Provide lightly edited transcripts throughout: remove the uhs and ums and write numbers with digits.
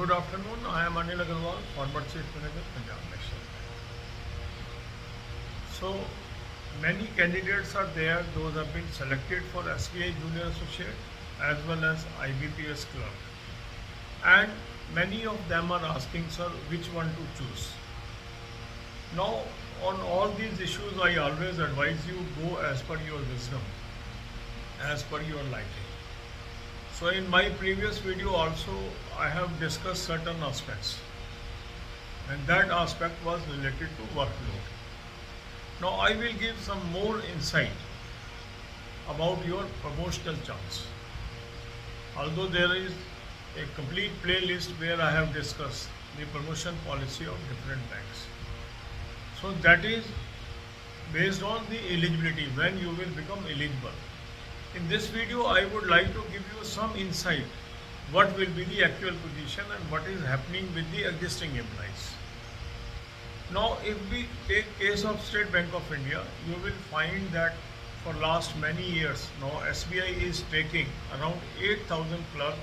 Good afternoon. I am Anil Agarwal, former Chief Manager, Punjab National Bank. So many candidates are there. Those have been selected for SBI Junior Associate as well as IBPS clerk. And many of them are asking, sir, which one to choose. Now, on all these issues, I always advise you go as per your wisdom, as per your liking. So in my previous video also, I have discussed certain aspects, and that aspect was related to workload. Now I will give some more insight about your promotional chance. Although there is a complete playlist where I have discussed the promotion policy of different banks. So that is based on the eligibility, when you will become eligible. In this video, I would like to give you some insight what will be the actual position and what is happening with the existing employees. Now, if we take case of State Bank of India, you will find that for last many years now SBI is taking around 8,000 clerks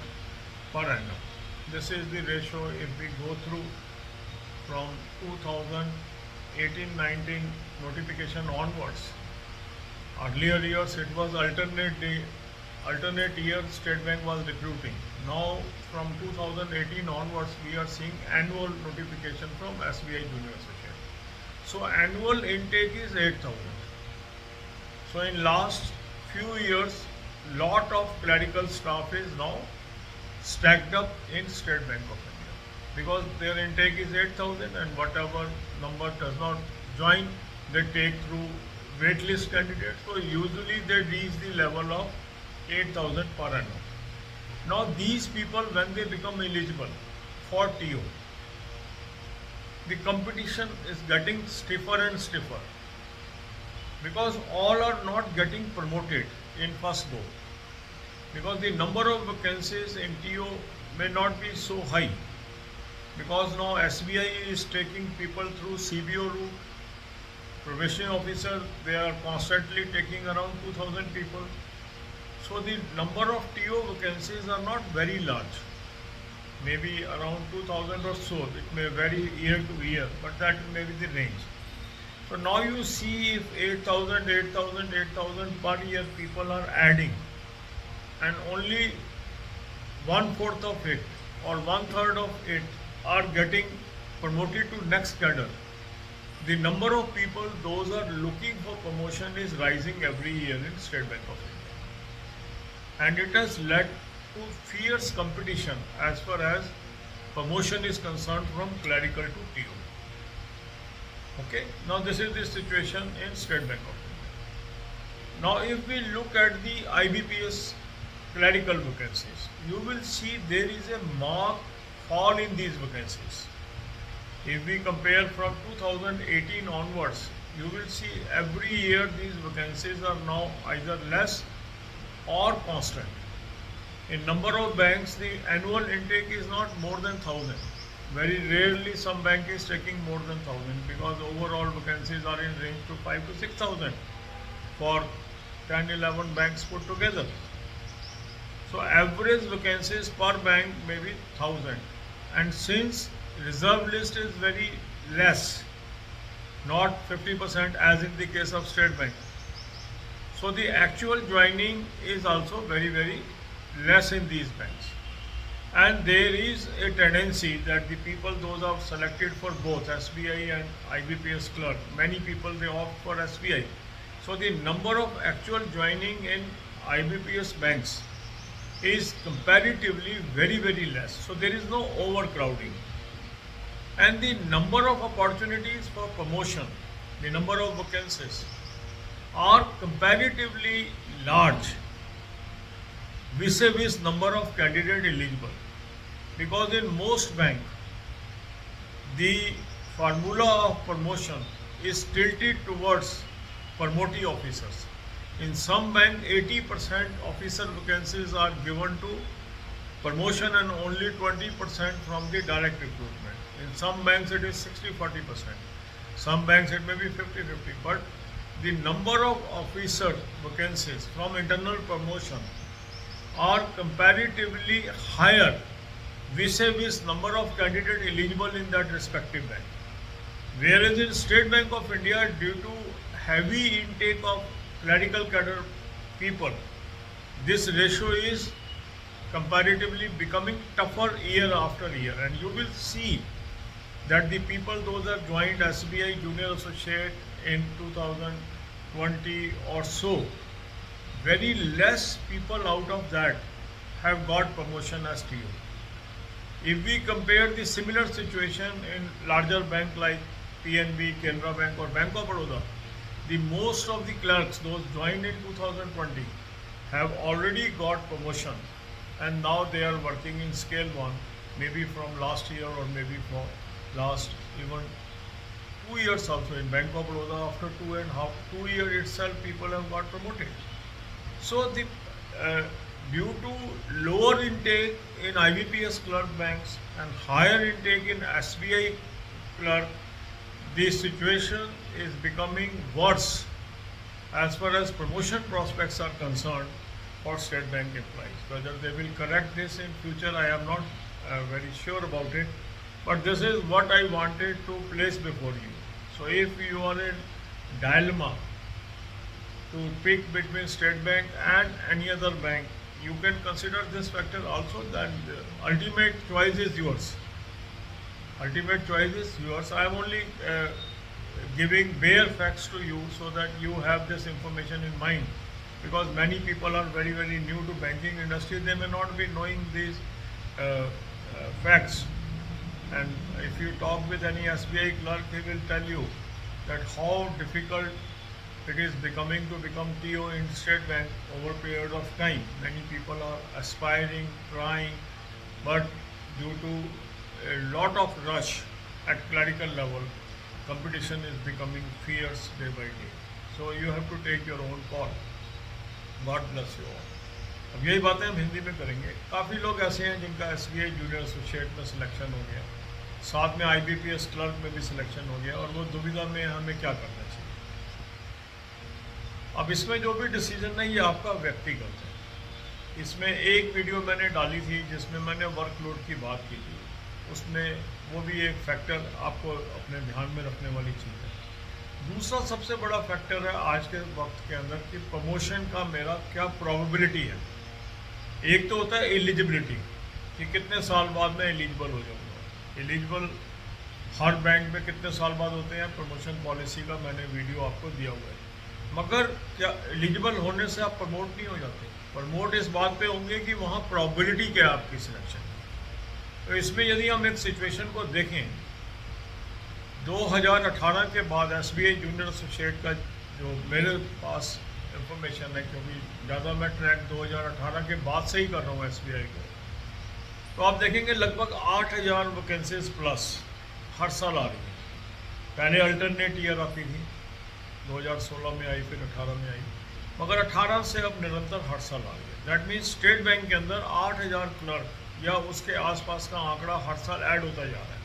per annum. This is the ratio if we go through from 2018-19 notification onwards. Earlier years it was alternate year State Bank was recruiting. Now from 2018 onwards we are seeing annual notification from SBI Junior Associate. So annual intake is 8,000. So in last few years lot of clerical staff is now stacked up in State Bank of India because their intake is 8,000 and whatever number does not join they take through waitlist candidates, so usually they reach the level of 8,000 per annum. Now these people when they become eligible for TO, the competition is getting stiffer and stiffer because all are not getting promoted in first go because the number of vacancies in TO may not be so high because now SBI is taking people through CBO route. Probation officer, they are constantly taking around 2,000 people. So the number of TO vacancies are not very large. Maybe around 2,000 or so. It may vary year to year, but that may be the range. So now you see if 8,000, 8,000, 8,000 per year people are adding and only 1/4 of it or 1/3 of it are getting promoted to next cadre. The number of people those are looking for promotion is rising every year in State Bank of India. And it has led to fierce competition as far as promotion is concerned from clerical to TO. Okay, now this is the situation in State Bank of India. Now if we look at the IBPS clerical vacancies, you will see there is a marked fall in these vacancies. If we compare from 2018 onwards, you will see every year these vacancies are now either less or constant. In number of banks, the annual intake is not more than 1,000. Very rarely some bank is taking more than 1,000 because overall vacancies are in range to 5 to 6,000 for 10, 11 banks put together. So average vacancies per bank may be 1,000. And since reserve list is very less, not 50% as in the case of State Bank. So the actual joining is also very, very less in these banks. And there is a tendency that the people those are selected for both SBI and IBPS clerk, many people they opt for SBI. So the number of actual joining in IBPS banks is comparatively very, very less. So there is no overcrowding. And the number of opportunities for promotion, the number of vacancies are comparatively large vis-a-vis number of candidate eligible. Because in most banks, the formula of promotion is tilted towards promotee officers. In some bank, 80% officer vacancies are given to promotion and only 20% from the direct recruitment. In some banks it is 60-40%. Some banks it may be 50-50. But the number of officer vacancies from internal promotion are comparatively higher vis-a-vis number of candidates eligible in that respective bank. Whereas in State Bank of India, due to heavy intake of clerical cadre people, this ratio is comparatively becoming tougher year after year, and you will see that the people those have joined SBI Junior Associate in 2020 or so, very less people out of that have got promotion as TO. If we compare the similar situation in larger bank like PNB, Canara Bank or Bank of Baroda, the most of the clerks, those joined in 2020, have already got promotion, and now they are working in scale 1, maybe from last year or maybe for last even 2 years also. In Bank of Baroda, after 2 years itself, people have got promoted. So the due to lower intake in IBPS clerk banks and higher intake in SBI clerk, the situation is becoming worse as far as promotion prospects are concerned for State Bank employees. Whether they will correct this in future, I am not very sure about it. But this is what I wanted to place before you. So if you are in dilemma to pick between State Bank and any other bank, you can consider this factor also, that ultimate choice is yours. Ultimate choice is yours. I am only giving bare facts to you so that you have this information in mind, because many people are very new to banking industry. They may not be knowing these facts, and if you talk with any SBI clerk, he will tell you that how difficult it is becoming to become TO in State Bank over a period of time. Many people are aspiring, trying, but due to a lot of rush at clerical level, competition is becoming fierce day by day. So you have to take your own call. God bless you all. अब यही बातें हम हिंदी में करेंगे. काफ़ी लोग ऐसे हैं जिनका SBI जूनियर एसोसिएट में सिलेक्शन हो गया, साथ में IBPS क्लर्क में भी सिलेक्शन हो गया, और वो दुविधा में हमें क्या करना चाहिए. अब इसमें जो भी डिसीजन है ये आपका व्यक्तिगत है. इसमें एक वीडियो मैंने डाली थी जिसमें मैंने वर्कलोड की बात की थी. उसमें वो भी एक फैक्टर आपको अपने ध्यान में रखने वाली चीज़ है. दूसरा सबसे बड़ा फैक्टर है आज के वक्त के अंदर कि प्रमोशन का मेरा क्या प्रोबेबिलिटी है. एक तो होता है एलिजिबिलिटी, कि कितने साल बाद मैं एलिजिबल हो जाऊँगा. एलिजिबल हर बैंक में कितने साल बाद होते हैं, प्रमोशन पॉलिसी का मैंने वीडियो आपको दिया हुआ है. मगर क्या एलिजिबल होने से आप प्रमोट नहीं हो जाते. प्रमोट इस बात पे होंगे कि वहाँ प्रोबेबिलिटी क्या है आपकी सिलेक्शन की. तो इसमें यदि हम एक सिचुएशन को देखें, 2018 के बाद SBI जूनियर एसोसिएट का जो मेरे पास इंफॉर्मेशन है, क्योंकि ज़्यादा मैं ट्रैक 2018 के बाद से ही कर रहा हूँ SBI को, तो आप देखेंगे लगभग 8000 वैकेंसीज प्लस हर साल आ रही है. पहले अल्टरनेट ईयर आती थी, 2016 में आई, फिर 18 में आई, मगर 18 से अब निरंतर हर साल आ रही है. दैट मीन्स स्टेट बैंक के अंदर 8000 क्लर्क या उसके आसपास का आंकड़ा हर साल ऐड होता जा रहा है.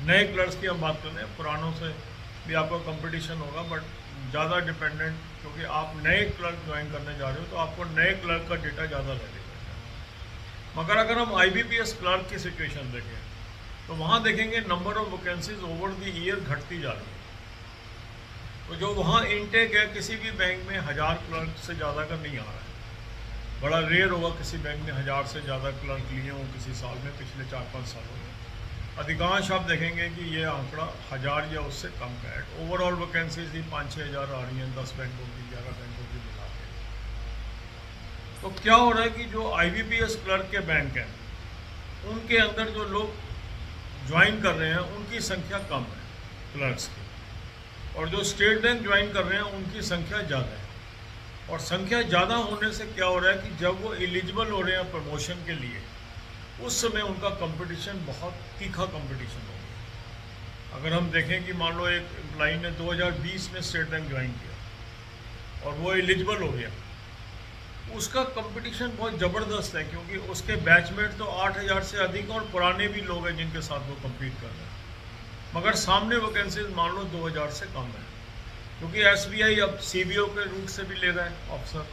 नए क्लर्क्स की हम बात कर रहे हैं, पुरानों से भी आपका कंपटीशन होगा, बट ज़्यादा डिपेंडेंट, क्योंकि आप नए क्लर्क ज्वाइन करने जा रहे हो तो आपको नए क्लर्क का डेटा ज़्यादा लगेगा. मगर अगर हम IBPS क्लर्क की सिचुएशन देखें तो वहाँ देखेंगे number of vacancies over the year घटती जा रही है. तो जो वहाँ इनटेक है किसी भी बैंक में 1000 क्लर्क से ज़्यादा का नहीं आ रहा है. बड़ा रेयर होगा किसी बैंक ने 1000 से ज़्यादा क्लर्क लिए हों किसी साल में, पिछले 4-5 सालों में. अधिकांश आप देखेंगे कि ये आंकड़ा 1000 या उससे कम का है. ओवरऑल वैकेंसीज ही 5-6 हज़ार आ रही हैं 10 बैंकों की, 11 बैंकों की मिला के. तो क्या हो रहा है कि जो IBPS क्लर्क के बैंक हैं उनके अंदर जो लोग ज्वाइन कर रहे हैं उनकी संख्या कम है क्लर्क्स की, और जो स्टेट बैंक ज्वाइन कर रहे हैं उनकी संख्या ज़्यादा है. और संख्या ज़्यादा होने से क्या हो रहा है कि जब वो एलिजिबल हो रहे हैं प्रमोशन के लिए, उस समय उनका कंपटीशन बहुत तीखा कंपटीशन हो गया. अगर हम देखें कि मान लो एक एम्प्लॉई ने 2020 में स्टेट बैंक ज्वाइन किया और वो एलिजिबल हो गया, उसका कंपटीशन बहुत ज़बरदस्त है, क्योंकि उसके बैचमेट तो 8000 से अधिक और पुराने भी लोग हैं जिनके साथ वो कम्पीट कर रहे हैं. मगर सामने वैकेंसीज मान लो 2000 से कम है, क्योंकि SBI अब CBO के रूट से भी ले रहा है ऑफिसर,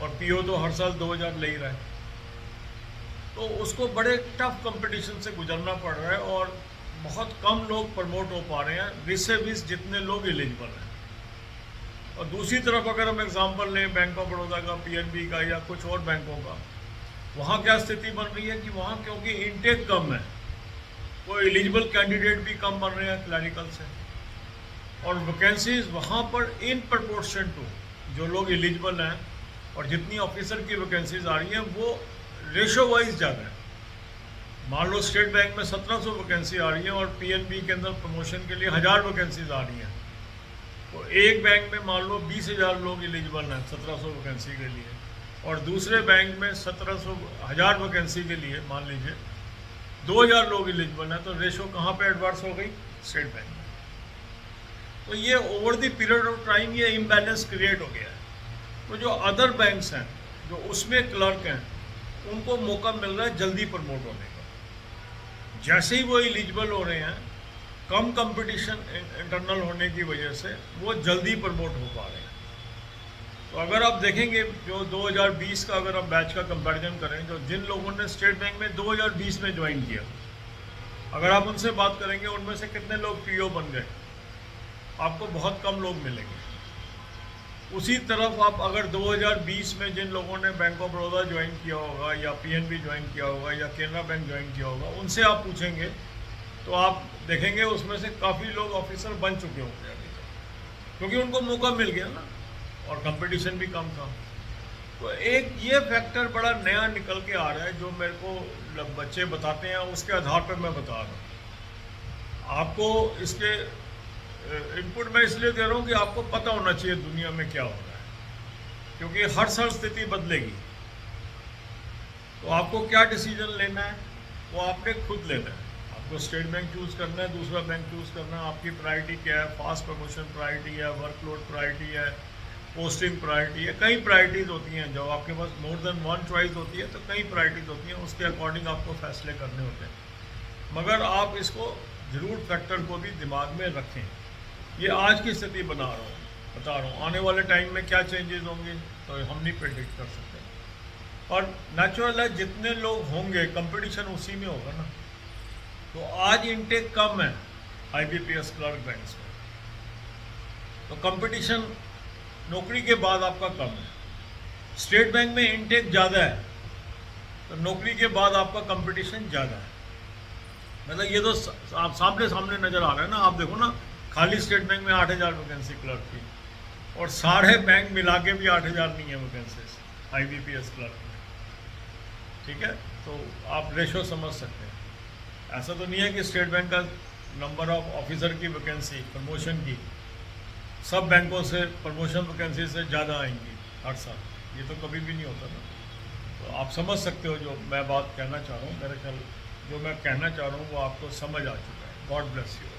और PO तो हर साल 2000 ले ही रहा है. तो उसको बड़े टफ कंपटीशन से गुजरना पड़ रहा है और बहुत कम लोग प्रमोट हो पा रहे हैं विसे विस जितने लोग एलिजिबल हैं। और दूसरी तरफ अगर हम एग्जांपल लें बैंक ऑफ बड़ौदा का, पीएनबी का या कुछ और बैंकों का, वहाँ क्या स्थिति बन रही है कि वहाँ क्योंकि इनटेक कम है, वो एलिजिबल कैंडिडेट भी कम बन रहे हैं क्लैरिकल से, और वैकेंसीज वहाँ पर इन प्रपोर्शन टू जो लोग एलिजिबल हैं और जितनी ऑफिसर की वैकेंसीज आ रही हैं वो रेशो वाइज ज़्यादा है। मान लो स्टेट बैंक में 1700 वैकेंसी आ रही है और पीएनबी के अंदर प्रमोशन के लिए 1000 वैकेंसीज आ रही हैं, तो एक बैंक में मान लो 20,000 लोग एलिजिबल हैं 1700 वैकेंसी के लिए, और दूसरे बैंक में 1000 वैकेंसी के लिए मान लीजिए 2000 लोग एलिजिबल हैं, तो रेशो कहाँ पे एडवर्स हो गई? स्टेट बैंक में। तो ये over the period of time ये इम्बैलेंस क्रिएट हो गया है। तो जो अदर बैंक्स हैं जो उसमें क्लर्क हैं उनको मौका मिल रहा है जल्दी प्रमोट होने का। जैसे ही वो एलिजिबल हो रहे हैं, कम कंपटीशन इंटरनल होने की वजह से वो जल्दी प्रमोट हो पा रहे हैं। तो अगर आप देखेंगे जो 2020 का अगर आप बैच का कंपैरिजन करें, जो जिन लोगों ने स्टेट बैंक में 2020 में ज्वाइन किया, अगर आप उनसे बात करेंगे उनमें से कितने लोग पीओ बन गए, आपको बहुत कम लोग मिलेंगे। उसी तरफ आप अगर 2020 में जिन लोगों ने बैंक ऑफ बड़ौदा ज्वाइन किया होगा या पीएनबी ज्वाइन किया होगा या केनरा बैंक ज्वाइन किया होगा, उनसे आप पूछेंगे तो आप देखेंगे उसमें से काफ़ी लोग ऑफिसर बन चुके होंगे अभी तक, क्योंकि उनको मौका मिल गया ना और कंपटीशन भी कम था। तो एक ये फैक्टर बड़ा नया निकल के आ रहा है जो मेरे को बच्चे बताते हैं, उसके आधार पर मैं बता रहा हूँ आपको। इसके इनपुट मैं इसलिए दे रहा हूँ कि आपको पता होना चाहिए दुनिया में क्या हो रहा है, क्योंकि हर साल स्थिति बदलेगी। तो आपको क्या डिसीजन लेना है वो आपने खुद लेना है। आपको स्टेट बैंक चूज़ करना है, दूसरा बैंक चूज़ करना है, आपकी प्रायोरिटी क्या है, फास्ट प्रमोशन प्रायोरिटी है, वर्कलोड प्रायोरिटी है, पोस्टिंग प्रायोरिटी है, कई प्रायोरिटीज़ होती हैं। जब आपके पास मोर देन वन चॉइस होती है तो कई प्रायोरिटीज़ होती हैं, उसके अकॉर्डिंग आपको फैसले करने होते हैं। मगर आप इसको ज़रूर फैक्टर को भी दिमाग में रखें। ये आज की स्थिति बता रहा हूँ, आने वाले टाइम में क्या चेंजेस होंगे तो हम नहीं प्रेडिक्ट कर सकते। और नेचुरल है जितने लोग होंगे कंपटीशन उसी में होगा ना। तो आज इनटेक कम है आईबीपीएस क्लर्क बैंक्स में, तो कंपटीशन नौकरी के बाद आपका कम है। स्टेट बैंक में इनटेक ज़्यादा है तो नौकरी के बाद आपका कंपटीशन ज़्यादा है। मतलब ये तो आप सामने नज़र आ रहा है ना। आप देखो ना, खाली स्टेट बैंक में 8000 वैकेंसी क्लर्क की, और सारे बैंक मिला के भी 8000 नहीं है वैकेंसीज आईबीपीएस क्लर्क में। ठीक है, तो आप रेशो समझ सकते हैं। ऐसा तो नहीं है कि स्टेट बैंक का नंबर ऑफ ऑफिसर की वैकेंसी प्रमोशन की सब बैंकों से प्रमोशन वैकेंसी से ज़्यादा आएंगी हर साल, ये तो कभी भी नहीं होता ना। तो आप समझ सकते हो जो मैं बात कहना चाह रहा हूँ। मेरे ख्याल जो मैं कहना चाह रहा हूँ वो आपको समझ आ चुका है। God bless you.